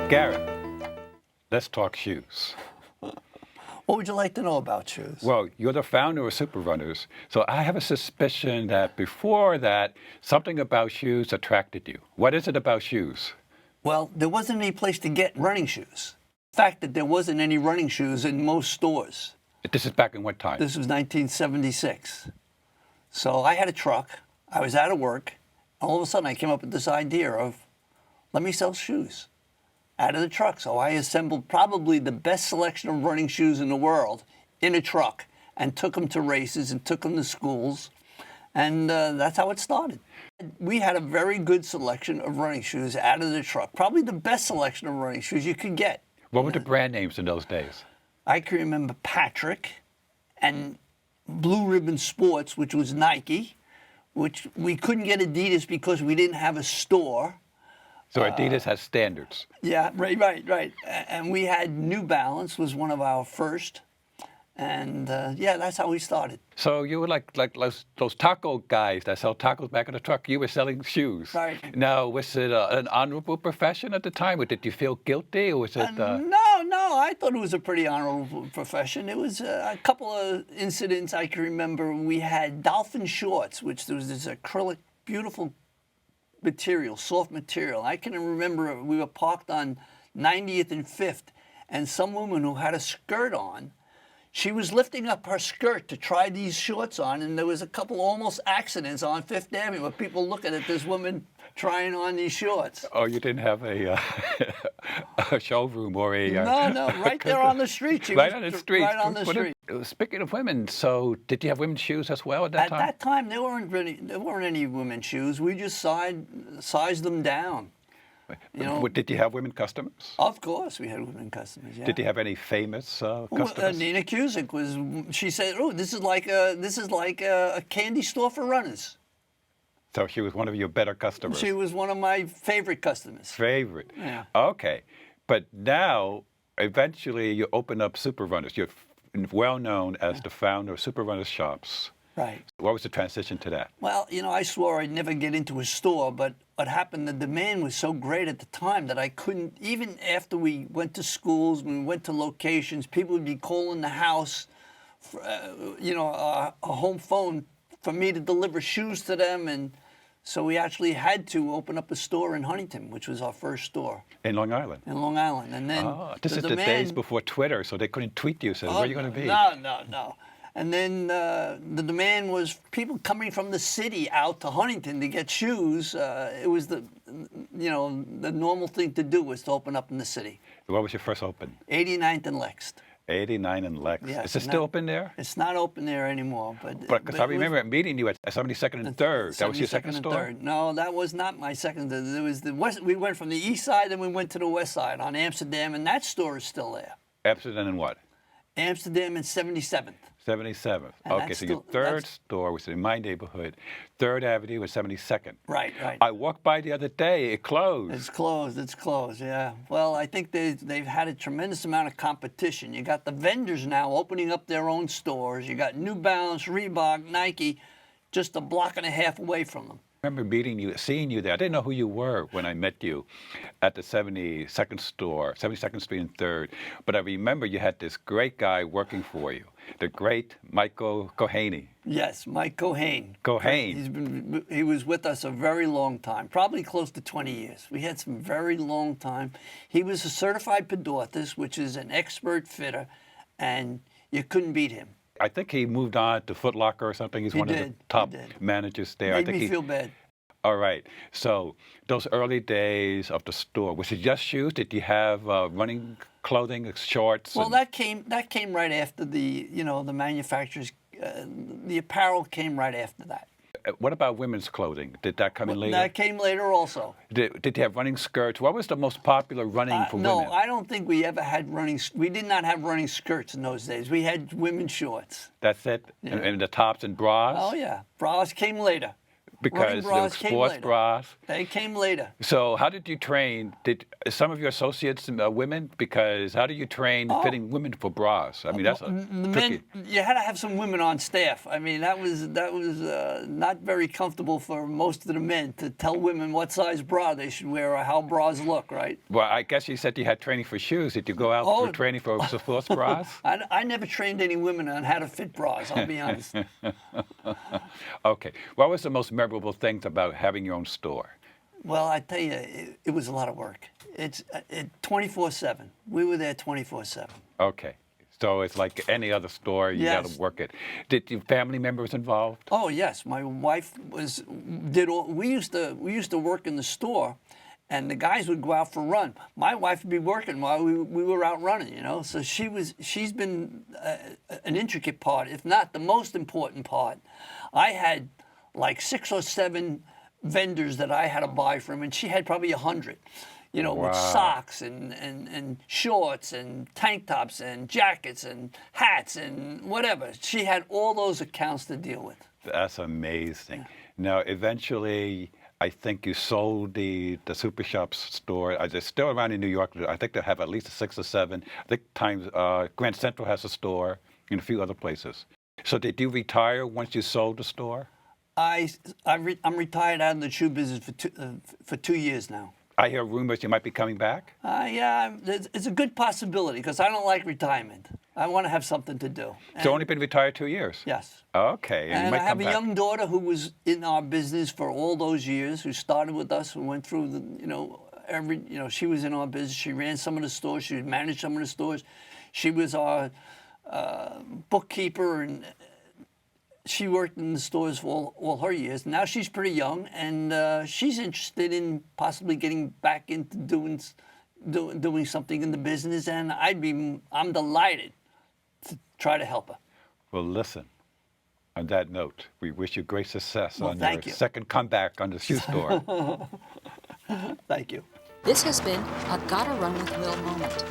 Garrett, let's talk shoes. What would you like to know about shoes? Well, you're the founder of Super Runners, so I have a suspicion that before that, something about shoes attracted you. What is it about shoes? Well, there wasn't any place to get running shoes. The fact that there wasn't any running shoes in most stores. This is back in what time? This was 1976. So I had a truck. I was out of work. All of a sudden, I came up with this idea of, let me sell shoes out of the truck. So I assembled probably the best selection of running shoes in the world in a truck and took them to races and took them to schools. And that's how it started. We had a very good selection of running shoes out of the truck, probably the best selection of running shoes you could get. What were the brand names in those days? I can remember Patrick and Blue Ribbon Sports, which was Nike, which we couldn't get Adidas because we didn't have a store. So Adidas has standards. Yeah, right. And we had New Balance was one of our first. And yeah, that's how we started. So you were like those taco guys that sell tacos back in the truck. You were selling shoes. Right. Now, was it an honorable profession at the time, or did you feel guilty, or was it? No, I thought it was a pretty honorable profession. It was a couple of incidents I can remember. We had dolphin shorts, which there was this acrylic, beautiful material, soft material. I can remember we were parked on 90th and 5th, and some woman who had a skirt on, she was lifting up her skirt to try these shorts on, and there was a couple almost accidents on Fifth Avenue with people looking at this woman trying on these shorts. Oh, you didn't have a showroom or a... No, right there on the street. Right on the street. Right on the street. Speaking of women, so did you have women's shoes as well at that time? At that time, there weren't any women's shoes. We just sized them down. You know, did you have women customers? Of course, we had women customers. Yeah. Did you have any famous customers? Nina Cusick was. She said, "Oh, this is like a candy store for runners." So she was one of your better customers. She was one of my favorite customers. Favorite. Yeah. Okay, but now eventually you open up Super Runners. You're well known as the founder of Super Runners shops. Right. What was the transition to that? Well, you know, I swore I'd never get into a store, but what happened, the demand was so great at the time that I couldn't, even after we went to schools, when we went to locations, people would be calling the house, for, a home phone for me to deliver shoes to them. And so we actually had to open up a store in Huntington, which was our first store. In Long Island? In Long Island. And then this is the days before Twitter, so they couldn't tweet you, so where are you going to be? No. And then the demand was people coming from the city out to Huntington to get shoes. It was the normal thing to do was to open up in the city. What was your first open? 89th and Lex. 89 and Lex. Yes, is it still open there? It's not open there anymore. But because I remember meeting you at 72nd and 3rd. That was your second store? 3rd. No, that was not my second. There was the west. We went from the east side and we went to the west side on Amsterdam, and that store is still there. Amsterdam and what? Amsterdam and 77th. 77th. Okay, so your third store was in my neighborhood. 3rd Avenue was 72nd. Right. I walked by the other day. It closed. It's closed, yeah. Well, I think they've had a tremendous amount of competition. You got the vendors now opening up their own stores. You got New Balance, Reebok, Nike, just a block and a half away from them. I remember seeing you there. I didn't know who you were when I met you at the 72nd store, 72nd Street and 3rd. But I remember you had this great guy working for you, the great Michael Cohaney. Yes, Mike Cohane. He was with us a very long time, probably close to 20 years. We had some very long time. He was a certified podorthist, which is an expert fitter, and you couldn't beat him. I think he moved on to Foot Locker or something. He's one of the top managers there. Made me feel bad. All right. So those early days of the store, was it just shoes? Did you have running clothing, shorts? Well, that came right after the manufacturers. The apparel came right after that. What about women's clothing? Did that come in later? That came later also. Did you have running skirts? What was the most popular running for women? No, I don't think we ever had running. We did not have running skirts in those days. We had women's shorts. That's it? Yeah. And the tops and bras? Oh, yeah. Bras came later. Because there was bras came sports later. bras. They came later. So how did you train? Did some of your associates women? Because how do you train fitting women for bras? I mean, that's The tricky. men, you had to have some women on staff. I mean, that was not very comfortable for most of the men to tell women what size bra they should wear or how bras look, right? Well, I guess you said you had training for shoes. Did you go out for training for sports bras? I never trained any women on how to fit bras, I'll be honest. Okay. What was the most memorable things about having your own store? Well, I tell you, it was a lot of work. It's 24/7. We were there 24/7. Okay. So it's like any other store, you got Yes. to work it. Did your family members involved? Oh yes, my wife did all. We used to work in the store, and the guys would go out for a run. My wife would be working while we were out running, you know. So she's been an intricate part, if not the most important part. I had like 6 or 7 vendors that I had to buy from, and she had probably 100. You know, with socks and shorts and tank tops and jackets and hats and whatever. She had all those accounts to deal with. That's amazing. Now, eventually, I think you sold the Super Shops store. It's still around in New York. I think they have at least 6 or 7. I think Grand Central has a store and a few other places. So did you retire once you sold the store? I'm retired out of the shoe business for 2 years now. I hear rumors you might be coming back. Yeah, it's a good possibility because I don't like retirement. I want to have something to do. So only been retired 2 years? Yes. Okay. And you might I have come a back. young daughter who was in our business for all those years, who started with us and went through she was in our business. She ran some of the stores. She managed some of the stores. She was our bookkeeper, and she worked in the stores for all her years. Now she's pretty young, and she's interested in possibly getting back into doing something in the business. And I'm delighted to try to help her. Well, listen. On that note, we wish you great success on thank your you. second comeback on the shoe store. Thank you. This has been a Gotta Run with Will moment.